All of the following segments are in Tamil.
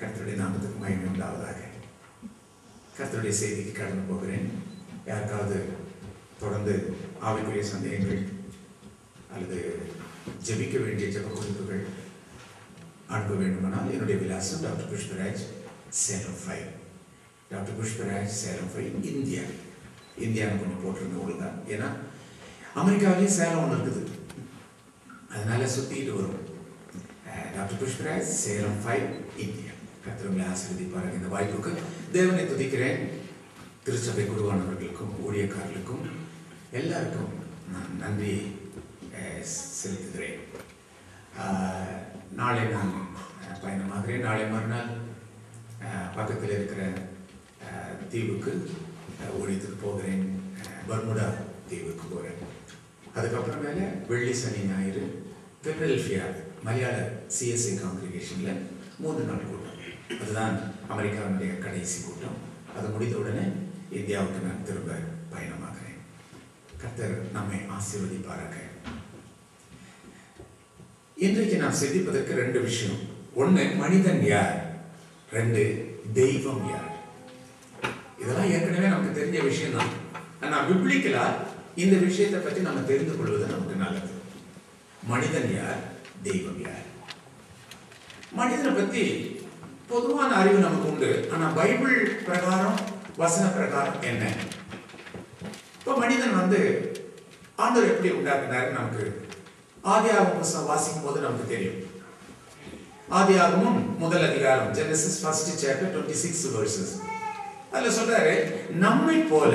கர்த்தருடைய நாமத்துக்கு மகிமை உண்டாவதாக. கர்த்தருடைய செய்திக்கு கடந்து போகிறேன். யாருக்காவது தொடர்ந்து ஆவிக்குரிய சந்தேகங்கள் அல்லது ஜெபிக்க வேண்டிய ஜெப குறிப்புகள் அனுப்ப வேண்டுமானால் என்னுடைய விலாசம் doctor Pushparaj, Salem 5. Doctor Pushparaj, Salem 5, India. இந்தியான்னு கொஞ்சம் போட்டிருந்த ஒழுங்கா, ஏன்னா அமெரிக்காவிலேயும் சேலம் ஒன்று இருக்குது, அதனால சுற்றிட்டு வரும். Doctor Pushparaj, Salem 5, India. கர்த்தருங்களை ஆசீர்வதிப்பார்கள். இந்த வாய்ப்புக்கு தேவனை துதிக்கிறேன். திருச்சபை குருவானவர்களுக்கும் ஊழியக்காரர்களுக்கும் எல்லாருக்கும் நான் நன்றி செலுத்துகிறேன். நாளை நான் பயணமாகிறேன். நாளை மறுநாள் பக்கத்தில் இருக்கிற தீவுக்கு ஊழியத்துக்கு போகிறேன். பர்முடா தீவுக்கு போகிறேன். அதுக்கப்புறம் மேலே வெள்ளி, சனி, ஞாயிறு பிலடெல்பியா மலையாள சிஎஸ்ஐ காங்கிரிகேஷனில் 3 நாள் கூட்டம். அதுதான் அமெரிக்காவுடைய கடைசி கூட்டம். அது முடிந்த உடனே இந்தியாவுக்கு நான் திரும்ப பயணமாகிறேன். கர்த்தர் நம்மை ஆசீர்வதிப்பாராக. இன்றைக்கு நாம் சிந்திப்பதற்கு 2 விஷயம். 1, மனிதன் யார், 2, தெய்வம் யார். இதெல்லாம் ஏற்கனவே நமக்கு தெரிஞ்ச விஷயம் தான். ஆனால் பிப்ளிக்கலா இந்த விஷயத்தை பற்றி நம்ம தெரிந்து கொள்வது நமக்கு நல்லது. மனிதன் யார், தெய்வம் யார். மனிதனை பற்றி பொதுவான அறிவு நமக்கு உண்டு. ஆனால் பைபிள் பிரகாரம், வசன பிரகாரம் என்ன? இப்போ மனிதன் ஆண்டவர் எப்படி உண்டாக்குனாரு நமக்கு ஆதியாகமம் புத்தகம் வாசிக்கும் போது நமக்கு தெரியும். ஆதியாகமம் 1 அதிகாரம், ஜெனசிஸ் 1 chapter 26 verses. அதுல சொல்றாரு, நம்மை போல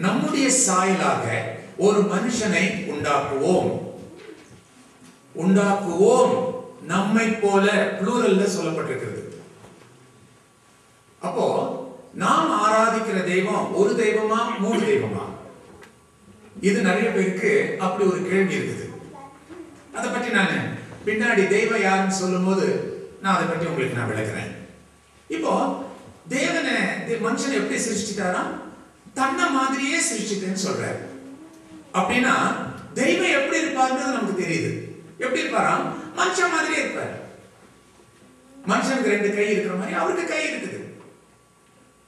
நம்முடைய சாயலாக ஒரு மனுஷனை உண்டாக்குவோம். நம்மை போல ப்ளூரல்ல சொல்லப்பட்டிருக்கிறது. அப்போ நாம் ஆராதிக்கிற தெய்வம் ஒரு தெய்வமா 3 தெய்வமா? இது நிறைய பேருக்கு அப்படி ஒரு கேள்வி இருக்குது. அதை பற்றி நான் பின்னாடி தெய்வம் யாருன்னு சொல்லும் போது நான் அதை பற்றி உங்களுக்கு நான் விளக்குறேன். இப்போ தேவனை மனுஷனை எப்படி சிருஷ்டித்தாராம்? தன்னை மாதிரியே சிருஷ்டித்தேன்னு சொல்றாரு. அப்படின்னா தெய்வம் எப்படி இருப்பாருன்றது நமக்கு தெரியுது. எப்படி இருப்பாராம்? மனுஷன் மாதிரியே இருப்பார். மனுஷனுக்கு 2 கை இருக்கிற மாதிரி அவருக்கு கை இருக்குது.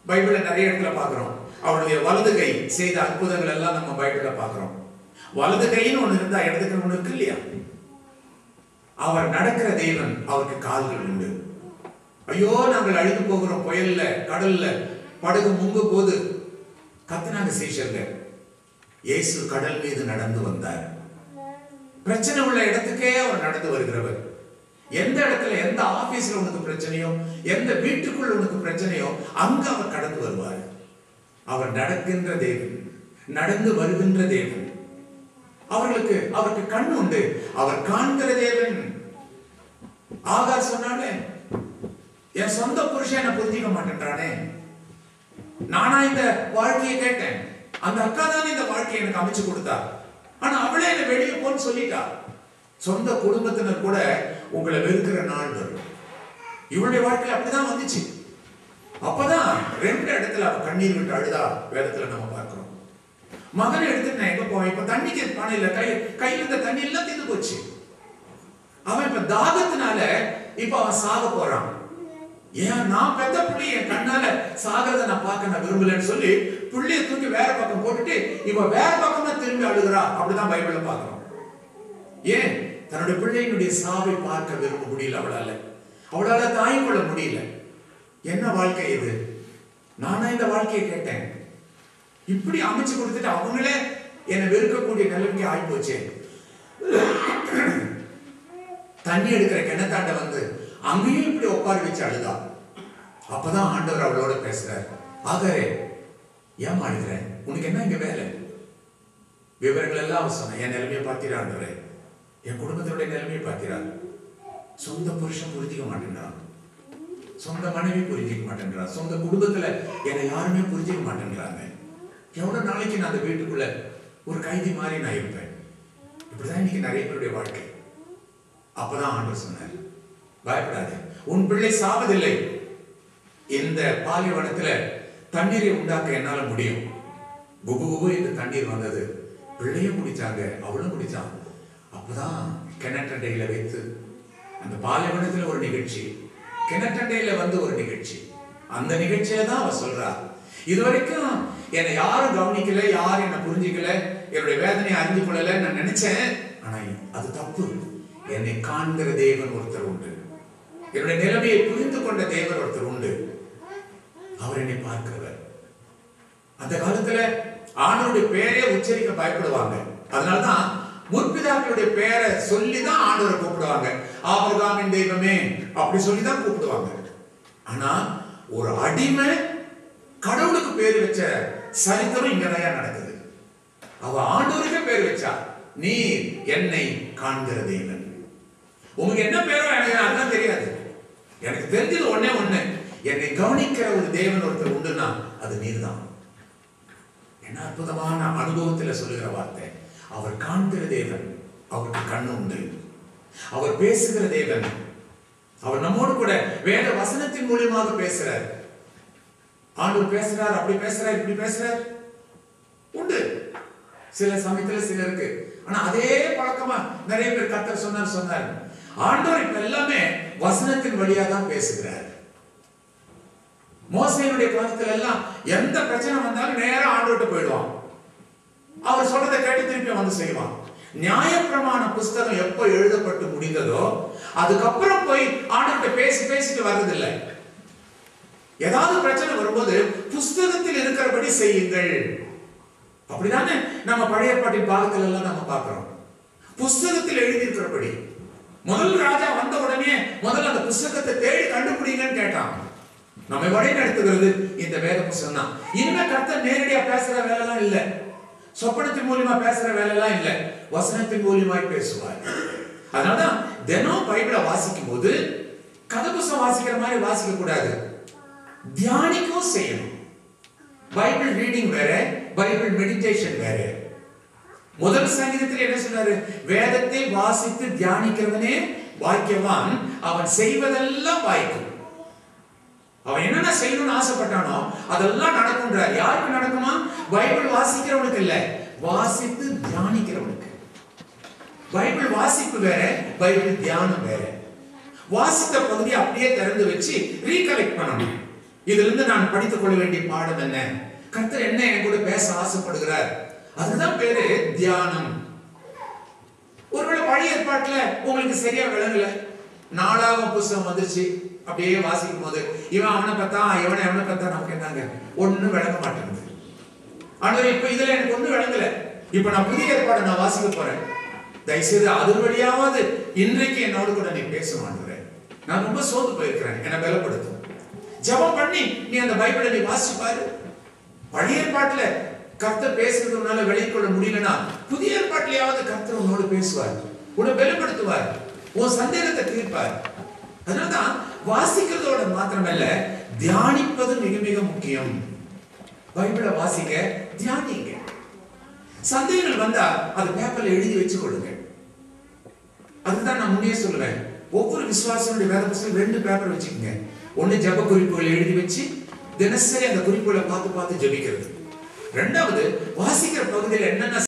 பைபிள்ல நிறைய இடத்துல பார்க்கிறோம். அவருடைய வலது கை செய்த அற்புதங்கள் எல்லாம் நம்ம பைபிள்ல பார்க்கிறோம். வலது கைன்னு ஒண்ணு இருந்தா இடது கை ஒண்ணு இருக்கு இல்லையா? அவர் நடக்கிற தேவன், அவருக்கு கால்கள் உண்டு. ஐயோ, நாங்கள் அழிந்து போகிறோம், புயல்ல கடல்ல படகு முங்கு போது கத்துனாங்க சீஷர்கள். இயேசு கடல் மீது நடந்து வந்தார். பிரச்சனை உள்ள இடத்துக்கே அவர் நடந்து வருகிறவர். எந்த இடத்துல, எந்த ஆபீஸ்ல உனக்கு பிரச்சனையோ, எந்த வீட்டுக்குள்ள உனக்கு பிரச்சனையோ, அங்க அவர் கடந்து வருவார். அவர் நடக்கின்ற தேவன், நடந்து வருகின்ற தேவன். அவருக்கு கண் உண்டு, அவர் காண்கிற தேவன். ஆகார் சொன்னாலே, என் சொந்த புருஷன் என்ன புரிஞ்சிக்க மாட்டேன்றானே, நானா இந்த வாழ்க்கையை கேட்டேன், அந்த அக்கா தான் இந்த வாழ்க்கையை எனக்கு அமைச்சு கொடுத்தா, ஆனா அவளே என்ன வெளியே போன்னு சொல்லிட்டா. சொந்த குடும்பத்தினர் கூட உங்களை வெறுக்கிற நாள் வரும். இவளுடைய வாழ்க்கையில் அப்படிதான் வந்துச்சு. அப்பதான் 2 இடத்துல அவ கண்ணீர் விட்டு அழுதா வேதத்துல நம்ம பார்க்கிறோம். மகனை எடுத்துட்டு நான் எங்க போவேன்? இப்ப தண்ணிக்கு பானையில கையில இருந்த தண்ணி எல்லாம் தீர்ந்து போச்சு. அவன் இப்ப தாகத்தினால இப்ப அவன் சாக போறான். ஏன்? நான் பெத்த புள்ளி என் கண்ணால சாகிறத நான் பார்க்க நான் விரும்பலன்னு சொல்லி புள்ளிய தூக்கி வேற பக்கம் போட்டுட்டு இவ வேற பக்கமா திரும்பி அழுகிறா. அப்படிதான் பைபிள்ல பார்க்கிறோம். ஏன்? தன்னுடைய பிள்ளையினுடைய சாவை பார்க்க விரும்ப முடியல. அவளால தாங்கிக் கொள்ள முடியல. என்ன வாழ்க்கை இது? நானா இந்த வாழ்க்கையை கேட்டேன். இப்படி அமைச்சு கொடுத்துட்டு அவங்களே என்னை வெறுக்கக்கூடிய நிலைமைக்கு ஆகி போச்சு. தண்ணி எடுக்கிற கிணத்தாண்ட அங்கேயும் இப்படி உட்கார வச்சு அழுதா. அப்பதான் ஆண்டவர் அவளோட பேசுறாரு. ஆகாரே, ஏன் அழுகிற? உனக்கு என்ன இங்க வேலை? விவரங்கள் எல்லாம் சொன்ன. என் நிலைமையை பார்த்தீரா ஆண்டவரே, என் குடும்பத்தினுடைய நிலைமையை பார்த்தீரா? சொந்த புருஷன் புரிஞ்சிக்க மாட்டேன்றான், சொந்த மனைவி புரிஞ்சிக்க மாட்டேன்றா, சொந்த குடும்பத்துல என்னை யாருமே புரிஞ்சிக்க மாட்டேன்றாங்க. எவ்வளவு நாளைக்கு நான் அந்த வீட்டுக்குள்ள ஒரு கைதி மாதிரி நான் இருப்பேன்? இப்படிதான் இன்னைக்கு நிறைய பேருடைய வாழ்க்கை. அப்பதான் ஆண்டவர் சொன்னார், பயப்படாது, உன் பிள்ளை சாவதில்லை. இந்த பாலைவனத்துல தண்ணீரை உண்டாக்க என்னால முடியும். குபு இந்த தண்ணீர் வந்தது. பிள்ளையும் குடிச்சாங்க, அவளும் குடிச்சான். அப்பதான் கிணற்றண்டையில வைத்து அந்த பாலைவனத்துல ஒரு நிகழ்ச்சி, கிணற்றண்டையில வந்து ஒரு நிகழ்ச்சி, அந்த நிகழ்ச்சியை தான் அவ சொல்றா. இதுவரைக்கும் என்னை யாரும் கவனிக்கல, யாரும் என்ன புரிஞ்சுக்கல, என்னுடைய வேதனையை அறிந்து கொள்ளல நான் நினைச்சேன். ஆனா அது தப்பு. என்னை காண்கிற தேவன் ஒருத்தர் உண்டு, என்னுடைய நிலைமையை புரிந்து கொண்ட தேவன் ஒருத்தர் உண்டு. அவர் என்னை பார்க்கிறவர். அந்த காலத்துல ஆண்டவருடைய பெயரே உச்சரிக்க பயப்படுவாங்க. அதனாலதான் முற்பிதாக்களுடைய பெயரை சொல்லிதான் ஆண்டவரை கூப்பிடுவாங்க. ஆபிரகாமின் தெய்வமே அப்படி சொல்லிதான் கூப்பிடுவாங்க. ஆனா ஒரு அடிமை கடவுளுக்கு பேர் வச்ச சரித்திரம் இங்கதான் நடக்குது. அவ ஆண்டவருக்கே பேர் வச்சா, நீ என்னை காண்கிற தேவன். உங்களுக்கு என்ன பேரோ எனக்கு அதுதான் தெரியாது. எனக்கு தெரிஞ்சது ஒன்னே ஒண்ணு, என்னை கவனிக்கிற ஒரு தேவன் ஒருத்தர் உண்டுன்னா அது நீர்தான். என்ன அற்புதமான அனுபவத்தில் சொல்லுகிற வார்த்தை. அவர் காண்கிற தேவன், அவருக்கு கண்ணு உண்டு. அவர் பேசுகிற தேவன், அவர் நம்மோடு கூட வேத வசனத்தின் மூலியமாக பேசுறார். ஆண்டவர் பேசுறார், அப்படி பேசுறார், இப்படி பேசுறார் உண்டு. சில சமயத்துல சிலருக்கு. ஆனா அதே பழக்கமா நிறைய பேர் கர்த்தர் சொன்னார். ஆண்டவர் இப்ப எல்லாமே வசனத்தின் வழியா தான் பேசுகிறார். மோசேயுடைய காலத்துல எல்லாம் எந்த பிரச்சனை வந்தாலும் நேரா ஆண்டவர்கிட்ட போயிடுவான். அவர் சொல்றதை கேட்டு திருப்பி வந்து செய்வான். நியாயப்பிரமாண புஸ்தகம் எப்ப எழுதப்பட்டு முடிந்ததோ அதுக்கப்புறம் போய் ஆண்டவர்கிட்ட பேசிட்டு வர்றதில்லை. ஏதாவது பிரச்சனை வரும்போது புஸ்தகத்தில் இருக்கிறபடி செய்யுங்கள். அப்படிதானே நம்ம பழைய பாட்டின் பாகத்துல எல்லாம் நம்ம பார்க்கிறோம். புஸ்தகத்தில் எழுதியிருக்கிறபடி. முதல் ராஜா வந்த உடனே முதல்ல அந்த புஸ்தகத்தை தேடி கண்டுபிடிங்கன்னு கேட்டான். நம்ம வழி நடத்துகிறது இந்த வேத புஸ்தகம் தான். இனிமே கர்த்தர் நேரடியா பேசுற வேலை எல்லாம் இல்ல, சொப்பனத்தின் மூலியமா பேசுற வேலை எல்லாம் இல்ல, வசனத்தின் மூலியமாய் பேசுவார். அதனாலதான் தினம் பைபிளை வாசிக்கும் போது கதை புஸ்தகம் வாசிக்கிற மாதிரி வாசிக்க கூடாது, தியானிக்கவும் செய்யணும். பைபிள் ரீடிங் வேற, பைபிள் மெடிடேஷன் வேற. முதல் சங்கீதத்தில் என்ன சொன்னாரு? வேதத்தை வாசித்து தியானிக்கிறவனே பாக்கியவான், அவன் செய்வதெல்லாம் வாய்க்கும். அவன் என்னென்ன செய்யணும்னு ஆசைப்பட்டானோ அதெல்லாம் நடக்கும்ன்றார். யாருக்கு நடக்குமா? பைபிள் வாசிக்கிறவனுக்கு இல்ல, வாசித்து தியானிக்கிறவனுக்கு. பைபிள் வாசிப்பு வேற, பைபிள் தியானம் வேற. வாசித்த பகுதியை அப்படியே திறந்து வச்சு ரீகலெக்ட் பண்ணணும். இதுல இருந்து நான் படித்துக் கொள்ள வேண்டிய பாடம் என்ன, கர்த்தர் என்ன என் கூட பேச ஆசைப்படுகிறார், அதுதான் பேரு தியானம். ஒருவேளை பழைய ஏற்பாட்டுல உங்களுக்கு சரியா விளங்கல, நாலாவது புஸ்தகம் வந்துருச்சு, அப்படியே வாசிக்கும் போது இவன் அவனை பார்த்தா அவனை பார்த்தா நமக்கு என்னங்க ஒண்ணு விளங்க மாட்டேங்குது. ஆனா இப்ப இதுல எனக்கு ஒண்ணு விளங்கல, இப்ப நான் புதிய ஏற்பாடை நான் வாசிக்க போறேன், தயவுசெய்து அது வழியாவது இன்றைக்கு என்னோட கூட நீ பேச மாட்டேன், நான் ரொம்ப சோர்ந்து போயிருக்கிறேன், என்னை பலப்படுத்தும். ஜெபம் பண்ணி நீ அந்த பைபிளை நீ வாசிச்சு பாரு. பழைய ஏற்பாட்டுல கர்த்தர் பேசுறதுனால வெளிக்கொள்ள முடியலன்னா புதிய ஏற்பாட்டிலேயாவது கர்த்தர் உன்னோடு பேசுவார், உன்னை பலப்படுத்துவார், உன் சந்தேகத்தை தீர்ப்பார். அதனால்தான் வாசிக்கிறதோட மாத்திரமல்ல, தியானிப்பது மிக மிக முக்கியம். பைபிளை வாசிக்க, தியானிங்க. சந்தேகங்கள் வந்தா அது பேப்பர்ல எழுதி வச்சு கொள்ளுங்க. அதுதான் நான் முன்னே சொல்லுவேன், ஒவ்வொரு விசுவாசியுடைய வேத புத்தகத்துல 2 பேப்பர் வச்சுக்கோங்க. ஒண்ணு ஜெப குறிப்புகளை எழுதி வச்சு தினசரி அந்த குறிப்புகளை பார்த்து ஜெபிக்கிறது. 2வது வாசிக்கிற பகுதியில் என்னென்ன